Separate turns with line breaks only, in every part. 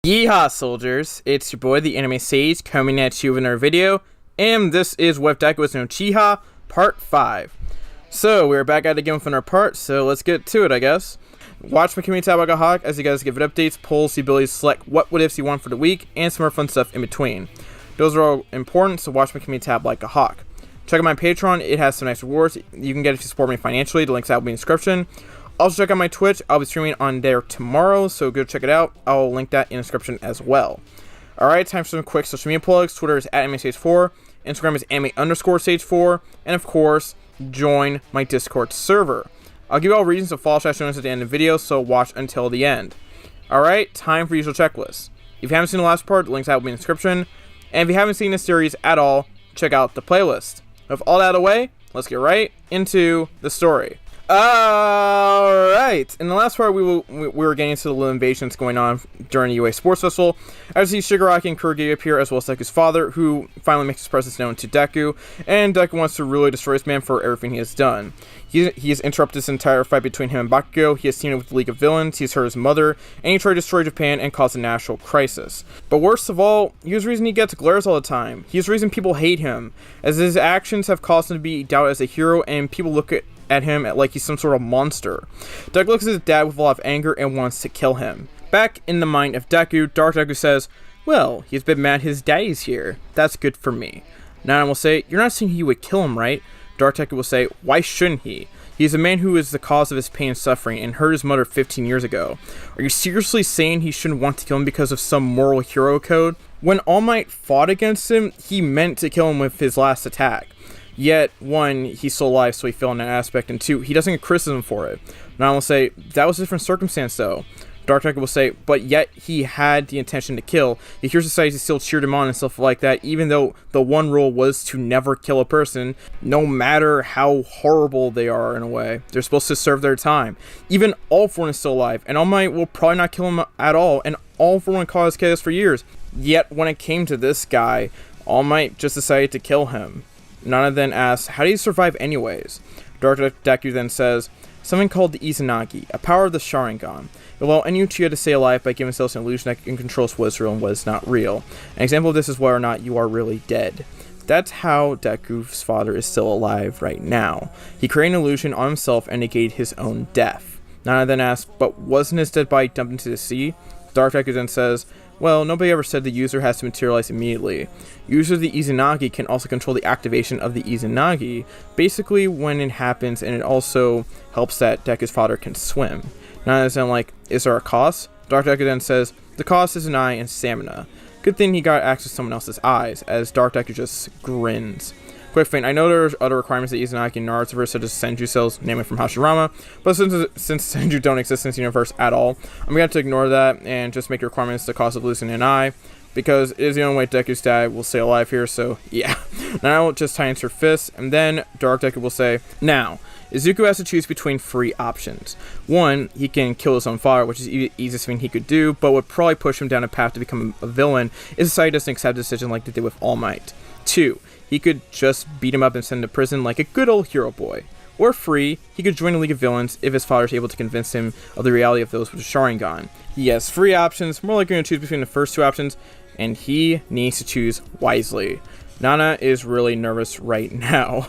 Yeehaw, soldiers! It's your boy, the Anime Sage, coming at you with another video, and this is with Deku with no Uchiha, Part 5. So, we're back at it again with another part, so let's get to it, I guess. Watch my community tab like a hawk as you guys give it updates, polls, the ability to select what ifs you want for the week, and some more fun stuff in between. Those are all important, so watch my community tab like a hawk. Check out my Patreon, it has some nice rewards you can get if you support me financially, the links out will be in the description. Also check out my Twitch, I'll be streaming on there tomorrow, so go check it out. I'll link that in the description as well. Alright, time for some quick social media plugs. Twitter is @AnimeSage4, Instagram is @anime_sage4, and of course, join my Discord server. I'll give you all reasons to follow notes at the end of the video, so watch until the end. Alright, time for usual checklist. If you haven't seen the last part, the links out will be in the description. And if you haven't seen this series at all, check out the playlist. With all that out of the way, let's get right into the story. Alright, in the last part we were getting into the little invasions going on during the UA Sports Festival. As you see Shigaraki and Kurogi appear, as well as Deku's father, who finally makes his presence known to Deku, and Deku wants to really destroy this man for everything he has done. He has interrupted this entire fight between him and Bakugo, he has seen it with the League of Villains, he's hurt his mother, and he tried to destroy Japan and cause a national crisis. But worst of all, he was the reason he gets glares all the time. He's the reason people hate him, as his actions have caused him to be doubted as a hero, and people look at him like he's some sort of monster. Deku looks at his dad with a lot of anger and wants to kill him. Back in the mind of Deku, Dark Deku says, well, he's been mad his daddy's here. That's good for me. Nana will say, you're not saying he would kill him, right? Dark Deku will say, why shouldn't he? He's a man who is the cause of his pain and suffering and hurt his mother 15 years ago. Are you seriously saying he shouldn't want to kill him because of some moral hero code? When All Might fought against him, he meant to kill him with his last attack. Yet, one, he's still alive, so he fell in that aspect, and two, he doesn't get criticism for it. And I will say, that was a different circumstance, though. Dark Deku will say, but yet he had the intention to kill. Yet your society still cheered him on and stuff like that, even though the one rule was to never kill a person, no matter how horrible they are in a way. They're supposed to serve their time. Even All For One is still alive, and All Might will probably not kill him at all, and All For One caused chaos for years. Yet, when it came to this guy, All Might just decided to kill him. Nana then asks, how do you survive anyways? Dark Deku then says, something called the Izanagi, a power of the Sharingan. It will allow any Uchiha to stay alive by giving themselves an illusion that can control what is real and what is not real. An example of this is whether or not you are really dead. That's how Deku's father is still alive right now. He created an illusion on himself and negated his own death. Nana then asks, but wasn't his dead body dumped into the sea? Dark Deku then says, well, nobody ever said the user has to materialize immediately. Users of the Izanagi can also control the activation of the Izanagi, basically when it happens, and it also helps that Deku's father can swim. Now it's like, is there a cost? Dark Deku then says, the cost is an eye and stamina. Good thing he got access to someone else's eyes, as Dark Deku just grins. Quick thing, I know there's other requirements that Izanagi and Narutoverse, such as Senju cells, namely from Hashirama, but since Senju don't exist in this universe at all, I'm going to have to ignore that and just make the requirements the cost of losing an eye, because it is the only way Deku's dad will stay alive here, so yeah. Now I'll just tightens her fists, and then Dark Deku will say, now, Izuku has to choose between 3 options. 1, he can kill his own father, which is the easiest thing he could do, but would probably push him down a path to become a villain if society doesn't accept a decision like they did with All Might. 2, he could just beat him up and send him to prison like a good old hero boy. Or 3, he could join the League of Villains if his father is able to convince him of the reality of those with the Sharingan. He has 3 options, more likely going to choose between the first 2 options, and he needs to choose wisely. Nana is really nervous right now.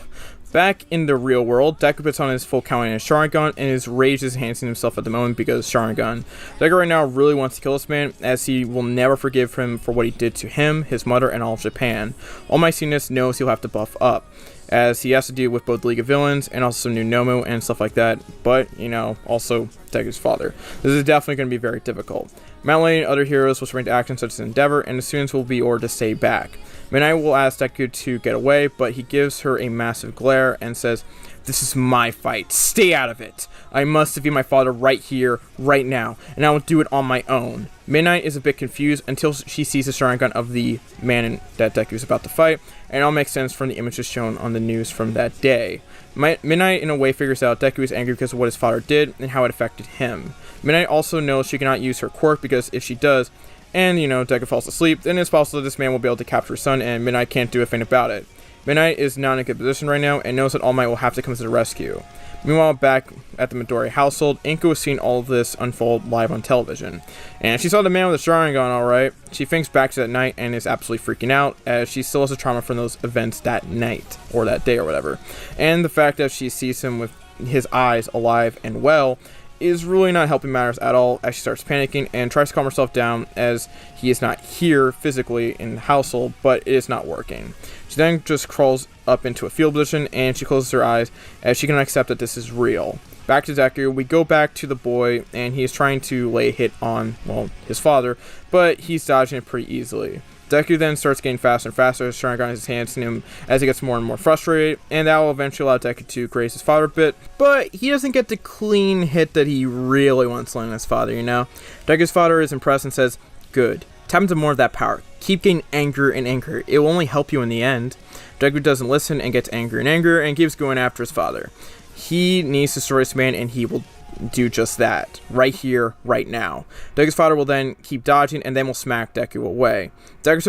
Back in the real world, Deku puts on his full count and his Sharingan, and his rage is enhancing himself at the moment because Sharingan. Deku right now really wants to kill this man, as he will never forgive him for what he did to him, his mother, and all of Japan. All Might seeing this knows he'll have to buff up, as he has to deal with both the League of Villains and also some new Nomu and stuff like that, but, you know, also Deku's father. This is definitely going to be very difficult. Melee and other heroes will spring to action such as Endeavor, and the students will be ordered to stay back. Midnight will ask Deku to get away, but he gives her a massive glare and says, this is my fight, stay out of it. I must defeat my father right here, right now, and I will do it on my own. Midnight is a bit confused until she sees the Sharingan of the man that Deku is about to fight, and it all makes sense from the images shown on the news from that day. Midnight in a way figures out Deku is angry because of what his father did and how it affected him. Midnight also knows she cannot use her quirk because if she does, and, you know, Deku falls asleep, then it's possible that this man will be able to capture his son, and Midnight can't do a thing about it. Midnight is not in a good position right now, and knows that All Might will have to come to the rescue. Meanwhile, back at the Midoriya household, Inko is seeing all of this unfold live on television. And she saw the man with the Sharingan, alright. She thinks back to that night and is absolutely freaking out, as she still has a trauma from those events that night, or that day or whatever. And the fact that she sees him with his eyes alive and well is really not helping matters at all, as she starts panicking and tries to calm herself down, as he is not here physically in the household, but it is not working. She then just crawls up into a fetal position and she closes her eyes as she can accept that this is real. Back to Deku, we go back to the boy, and he is trying to lay a hit on, well, his father, but he's dodging it pretty easily. Deku then starts getting faster and faster, Sharingan in his hands to him as he gets more and more frustrated, and that will eventually allow Deku to graze his father a bit, but he doesn't get the clean hit that he really wants to land on his father, you know? Deku's father is impressed and says, "Good. Tap into more of that power. Keep getting angrier and angrier. It will only help you in the end." Deku doesn't listen and gets angrier and angrier and keeps going after his father. He needs to destroy this man, and he will do just that, right here, right now. Deku's father will then keep dodging and then will smack Deku away. Deku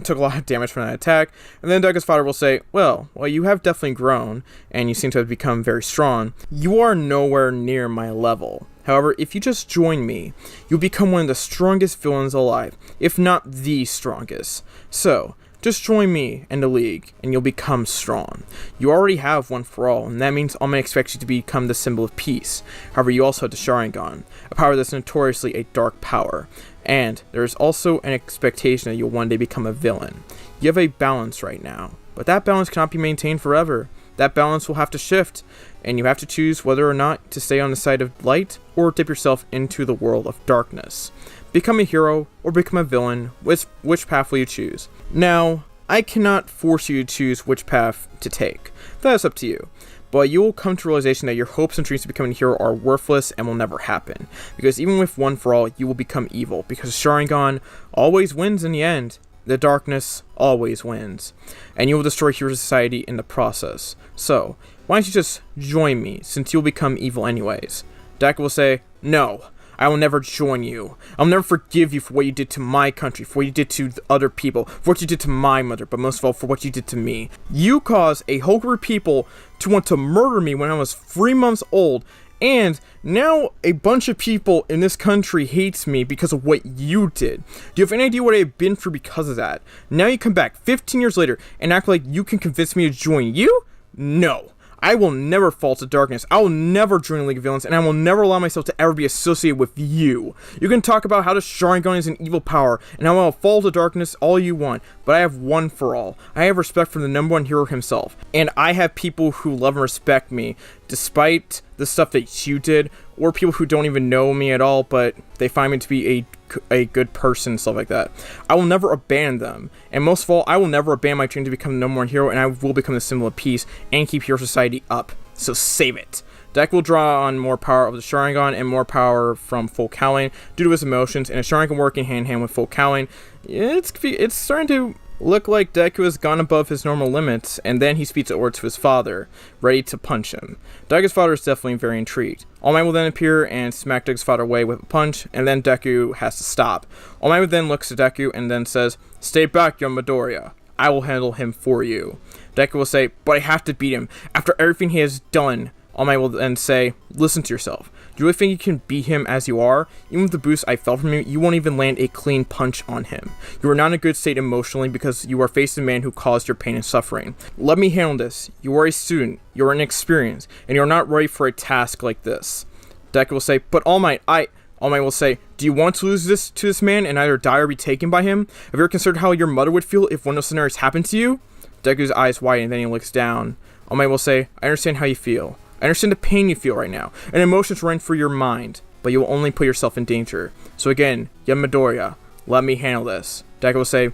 took a lot of damage from that attack, and then Deku's father will say, well, you have definitely grown, and you seem to have become very strong. You are nowhere near my level. However, if you just join me, you'll become one of the strongest villains alive, if not the strongest. So, just join me and the League, and you'll become strong. You already have One for All, and that means I'm going to expect you to become the symbol of peace. However, you also have the Sharingan, a power that's notoriously a dark power. And there is also an expectation that you'll one day become a villain. You have a balance right now, but that balance cannot be maintained forever. That balance will have to shift, and you have to choose whether or not to stay on the side of light or dip yourself into the world of darkness. Become a hero or become a villain. Which path will you choose? Now, I cannot force you to choose which path to take. That is up to you. But you will come to realization that your hopes and dreams to become a hero are worthless and will never happen. Because even with One for All, you will become evil. Because Sharingan always wins in the end. The darkness always wins. And you will destroy hero society in the process. So, why don't you just join me, since you'll become evil anyways? Deku will say, no. I will never join you. I'll never forgive you for what you did to my country, for what you did to other people, for what you did to my mother, but most of all, for what you did to me. You caused a whole group of people to want to murder me when I was 3 months old, and now a bunch of people in this country hates me because of what you did. Do you have any idea what I've been through because of that? Now you come back 15 years later and act like you can convince me to join you? No. I will never fall to darkness. I will never join a League of Villains, and I will never allow myself to ever be associated with you. You can talk about how the Sharingan is an evil power, and how I'll fall to darkness all you want, but I have One for All. I have respect for the #1 hero himself, and I have people who love and respect me, despite the stuff that you did, or people who don't even know me at all, but they find me to be a good person, stuff like that. I will never abandon them, and most of all, I will never abandon my dream to become the #1 hero, and I will become the symbol of peace and keep hero society up. So save it. Deku will draw on more power of the Sharingan and more power from full Cowling due to his emotions, and a Sharingan working hand in hand with full Cowling. It's starting to look like Deku has gone above his normal limits, and then he speaks a word to his father, ready to punch him. Deku's father is definitely very intrigued. All Might will then appear and smack Deku's father away with a punch, and then Deku has to stop. All Might then looks at Deku and then says, "Stay back, young Midoriya. I will handle him for you." Deku will say, "But I have to beat him. After everything he has done." All Might will then say, "Listen to yourself. Do you really think you can beat him as you are? Even with the boost I felt from you, you won't even land a clean punch on him. You are not in a good state emotionally because you are facing a man who caused your pain and suffering. Let me handle this. You are a student, you are inexperienced, and you are not ready for a task like this." Deku will say, "But All Might, All Might will say, "Do you want to lose this to this man and either die or be taken by him? Have you ever considered how your mother would feel if one of those scenarios happened to you?" Deku's eyes widen and then he looks down. All Might will say, "I understand how you feel. I understand the pain you feel right now, and emotions run through your mind, but you will only put yourself in danger. So again, young Midoriya, let me handle this." Deku will say,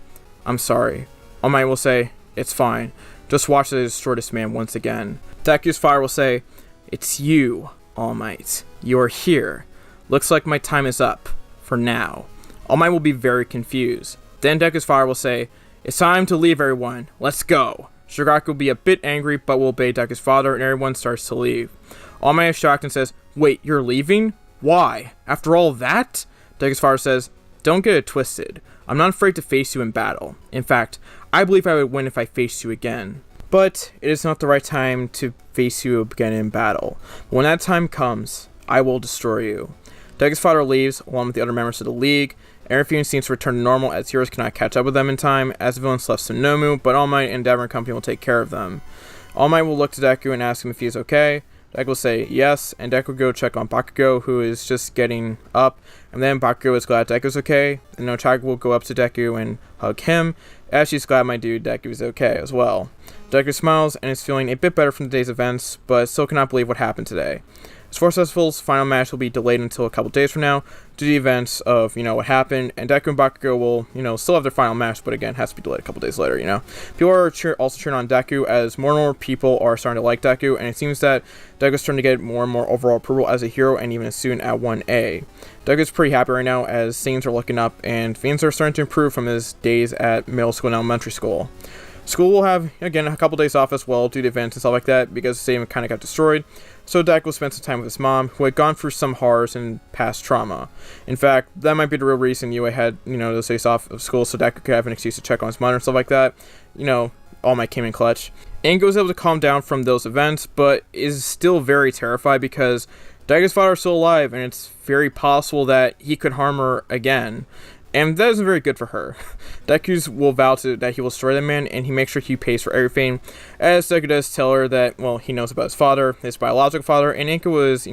"I'm sorry." All Might will say, "It's fine. Just watch as I destroy this man once again." Deku's father will say, "It's you, All Might. You are here. Looks like my time is up. For now." All Might will be very confused. Then Deku's father will say, "It's time to leave, everyone. Let's go." Shigaraki will be a bit angry, but will obey Deku's father, and everyone starts to leave. All Might is shocked and says, "Wait, you're leaving? Why? After all that?" Deku's father says, "Don't get it twisted. I'm not afraid to face you in battle. In fact, I believe I would win if I faced you again." But it is not the right time to face you again in battle. When that time comes, I will destroy you. Deku's father leaves, along with the other members of the League. Everything seems to return to normal as heroes cannot catch up with them in time, as the villains left Sonomu, but All Might and Endeavor and company will take care of them. All Might will look to Deku and ask him if he is okay. Deku will say yes, and Deku will go check on Bakugo, who is just getting up, and then Bakugo is glad Deku's okay, and Ochaga will go up to Deku and hug him, as she's glad my dude Deku is okay as well. Deku smiles and is feeling a bit better from today's events, but still cannot believe what happened today. Sports Festival's final match will be delayed until a couple days from now due to the events of, what happened, and Deku and Bakugo will, still have their final match, but again, has to be delayed a couple days later, People are also cheering on Deku as more and more people are starting to like Deku, and it seems that Deku's starting to get more and more overall approval as a hero and even a student at 1A. Deku's pretty happy right now as things are looking up and things are starting to improve from his days at middle school and elementary school. School will have, again, a couple days off as well due to events and stuff like that because the stadium kind of got destroyed. So Deku will spend some time with his mom, who had gone through some horrors and past trauma. In fact, that might be the real reason Yue had, those days off of school so Deku could have an excuse to check on his mother and stuff like that. All Might came in clutch. Ingo was able to calm down from those events, but is still very terrified because Deku's father is still alive, and it's very possible that he could harm her again. And that isn't very good for her. Deku will vow that he will destroy the man, and he makes sure he pays for everything, as Deku does tell her that, he knows about his father, his biological father, and Inka was,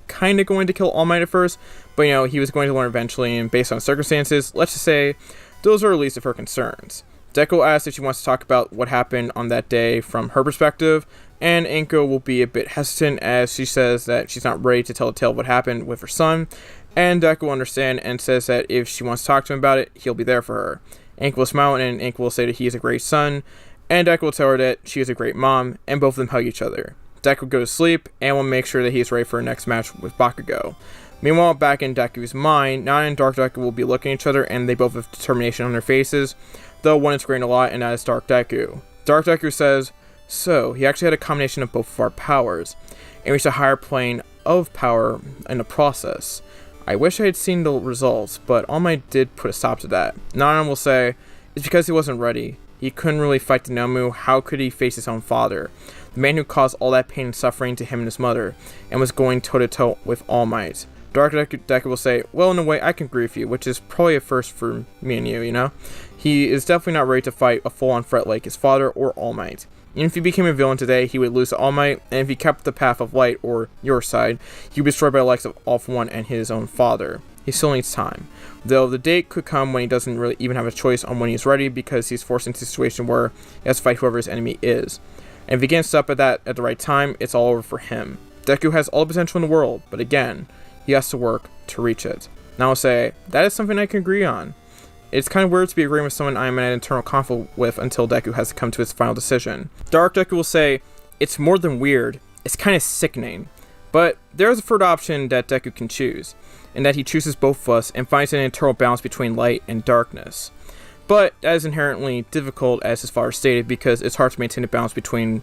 kind of going to kill All Might at first, but, he was going to learn eventually, and based on circumstances, let's just say, those are the least of her concerns. Deku asks if she wants to talk about what happened on that day from her perspective, and Inko will be a bit hesitant as she says that she's not ready to tell the tale of what happened with her son, and Deku will understand and says that if she wants to talk to him about it, he'll be there for her. Inko will smile and Inko will say that he is a great son, and Deku will tell her that she is a great mom, and both of them hug each other. Deku will go to sleep and will make sure that he is ready for her next match with Bakugo. Meanwhile, back in Deku's mind, Nana and Dark Deku will be looking at each other and they both have determination on their faces, though one is graying a lot and that is Dark Deku. Dark Deku says, "So, he actually had a combination of both of our powers, and reached a higher plane of power in the process. I wish I had seen the results, but All Might did put a stop to that." Nana will say, "It's because he wasn't ready. He couldn't really fight the Nomu. How could he face his own father? The man who caused all that pain and suffering to him and his mother, and was going toe-to-toe with All Might." Dark Deku will say, "Well, in a way, I can agree with you, which is probably a first for me and you, He is definitely not ready to fight a full-on threat like his father or All Might. Even if he became a villain today, he would lose to All Might, and if he kept the path of light, or your side, he would be destroyed by the likes of All For One and his own father. He still needs time. Though the date could come when he doesn't really even have a choice on when he's ready, because he's forced into a situation where he has to fight whoever his enemy is. And if he gets up at the right time, it's all over for him. Deku has all the potential in the world, but again, he has to work to reach it." Now I'll say, that is something I can agree on. It's kind of weird to be agreeing with someone I'm in an internal conflict with until Deku has to come to his final decision. Dark Deku will say, "It's more than weird, it's kind of sickening." But there is a third option that Deku can choose, and that he chooses both of us and finds an internal balance between light and darkness. But that is inherently difficult, as his father stated, because it's hard to maintain a balance between,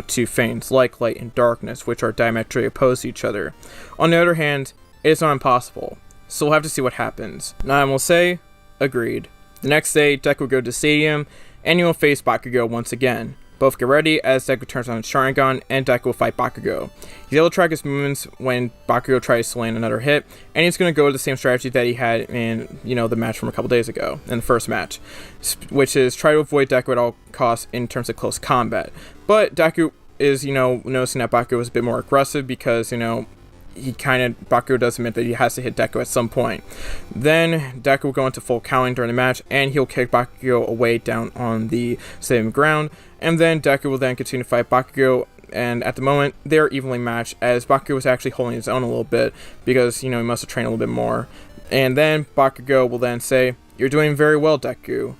two things, like light and darkness, which are diametrically opposed to each other. On the other hand, it is not impossible, so we'll have to see what happens. Nine will say, "Agreed." The next day, Deku will go to the stadium, and he will face Bakugo once again. Both get ready as Deku turns on his Sharingan, and Deku will fight Bakugo. He's able to track his movements when Bakugo tries to land another hit, and he's going to go with the same strategy that he had in, the match from a couple days ago, in the first match, which is try to avoid Deku at all costs in terms of close combat. But Deku is, noticing that Bakugo is a bit more aggressive because, Bakugo does admit that he has to hit Deku at some point. Then Deku will go into full counting during the match, and he'll kick Bakugo away down on the stadium ground, and then Deku will then continue to fight Bakugo, and at the moment, they're evenly matched, as Bakugo was actually holding his own a little bit, because, he must have trained a little bit more. And then Bakugo will then say, "You're doing very well, Deku,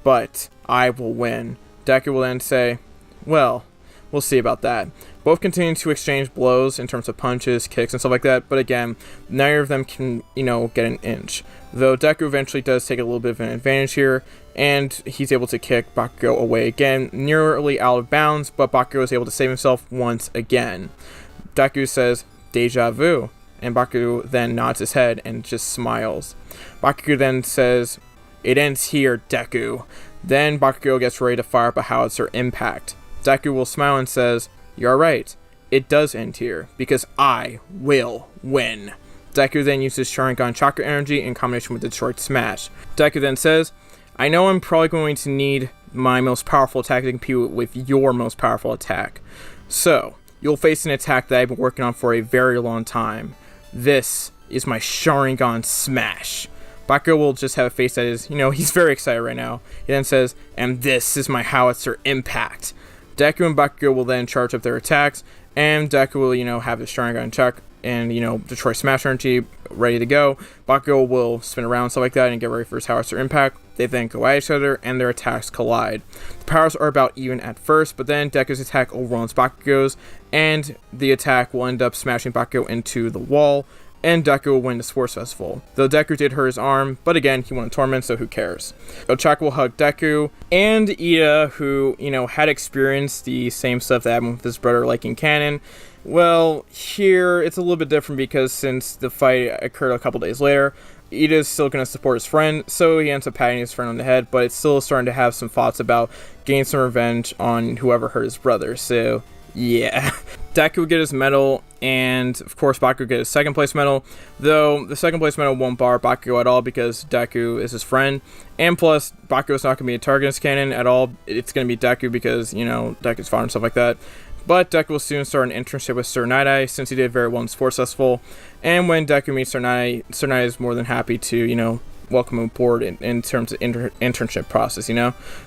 but I will win." Deku will then say, "Well, we'll see about that." Both continue to exchange blows in terms of punches, kicks, and stuff like that, but again, neither of them can, get an inch. Though Deku eventually does take a little bit of an advantage here, and he's able to kick Bakugo away again, nearly out of bounds, but Bakugo is able to save himself once again. Deku says, "Deja vu," and Bakugo then nods his head and just smiles. Bakugo then says, "It ends here, Deku." Then Bakugo gets ready to fire up a howitzer impact. Deku will smile and says, "You're right. It does end here, because I will win." Deku then uses Sharingan Chakra Energy in combination with Detroit Smash. Deku then says, "I know I'm probably going to need my most powerful attack to compete with your most powerful attack. So, you'll face an attack that I've been working on for a very long time. This is my Sharingan Smash." Bakugo will just have a face that is, he's very excited right now. He then says, "And this is my Howitzer Impact." Deku and Bakugo will then charge up their attacks, and Deku will, have his Sharingan check and, Detroit Smash Energy ready to go. Bakugo will spin around and stuff like that and get ready for his Howitzer Impact. They then go at each other, and their attacks collide. The powers are about even at first, but then Deku's attack overwhelms Bakugo's, and the attack will end up smashing Bakugo into the wall, and Deku will win the sports festival. Though Deku did hurt his arm, but again, he won a tournament, so who cares? Ochako will hug Deku, and Ida, who, had experienced the same stuff that happened with his brother, like in canon. Well, here, it's a little bit different because since the fight occurred a couple days later, Ida is still going to support his friend, so he ends up patting his friend on the head, but it's still starting to have some thoughts about getting some revenge on whoever hurt his brother, so yeah. Deku will get his medal, and of course Bakugo will get his second place medal, though the second place medal won't bar Bakugo at all because Deku is his friend, and plus Bakugo's not going to be a target in this canon at all. It's going to be Deku because, Deku's father and stuff like that. But Deku will soon start an internship with Sir Night-Eye since he did very well in Sports Festival, and when Deku meets Sir Night-Eye is more than happy to, welcome him aboard in terms of internship process,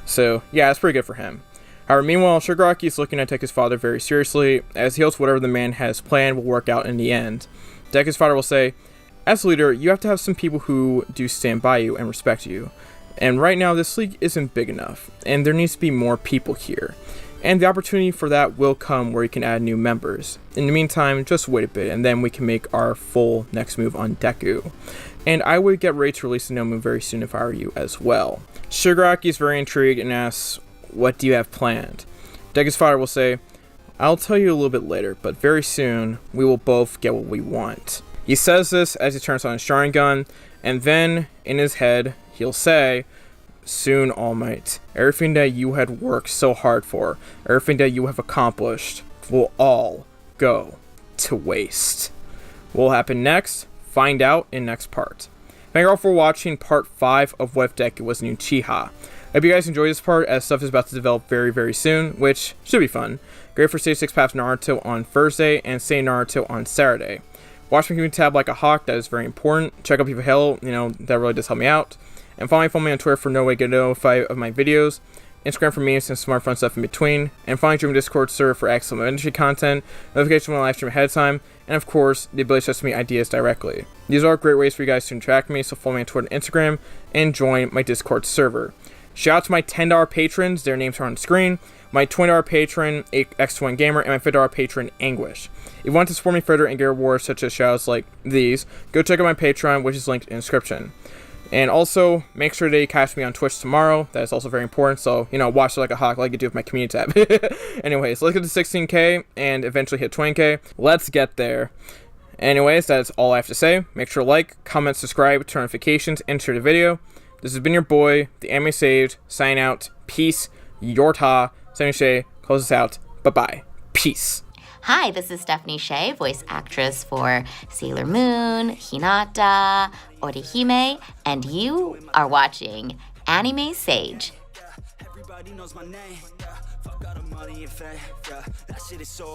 So yeah, it's pretty good for him. However, meanwhile, Shigaraki is looking to take his father very seriously, as he hopes whatever the man has planned will work out in the end. Deku's father will say, "As leader, you have to have some people who do stand by you and respect you. And right now, this league isn't big enough, and there needs to be more people here. And the opportunity for that will come where you can add new members. In the meantime, just wait a bit, and then we can make our full next move on Deku. And I would get ready to release the no move very soon if I were you as well." Shigaraki is very intrigued and asks, "What do you have planned?" Deku's father will say, "I'll tell you a little bit later, but very soon, we will both get what we want." He says this as he turns on his Sharingan, and then, in his head, he'll say, "Soon, All Might, everything that you had worked so hard for, everything that you have accomplished, will all go to waste." What will happen next? Find out in next part. Thank you all for watching part 5 of What If Deku Was an Uchiha. I hope you guys enjoyed this part, as stuff is about to develop very, very soon, which should be fun. Great for Stage 6 Path Naruto on Thursday, and Say Naruto on Saturday. Watch my community tab like a hawk, that is very important. Check out People Halo, that really does help me out. And follow me on Twitter for no way to get notified of my videos. Instagram for memes and smart fun stuff in between. And finally, join my Discord server for excellent industry content, notification when I live stream ahead of time, and of course, the ability to suggest me ideas directly. These are great ways for you guys to interact with me, so follow me on Twitter and Instagram, and join my Discord server. Shout out to my $10 patrons, their names are on the screen, my $20 patron, X21 Gamer, and my $50 patron, Anguish. If you want to support me further and get rewards such as shoutouts like these, go check out my Patreon, which is linked in the description. And also, make sure that you catch me on Twitch tomorrow. That is also very important, so, watch it like a hawk like you do with my community tab. Anyways, let's get to 16k and eventually hit 20k. Let's get there. Anyways, that is all I have to say. Make sure to like, comment, subscribe, turn notifications, and share the video. This has been your boy, the Anime Sage, signing out. Peace. Yorta. Stephanie Shea, close us out. Bye-bye. Peace.
Hi, this is Stephanie Shea, voice actress for Sailor Moon, Hinata, Orihime, and you are watching Anime Sage. Everybody knows my name. Fuck all the money and fame. That shit is so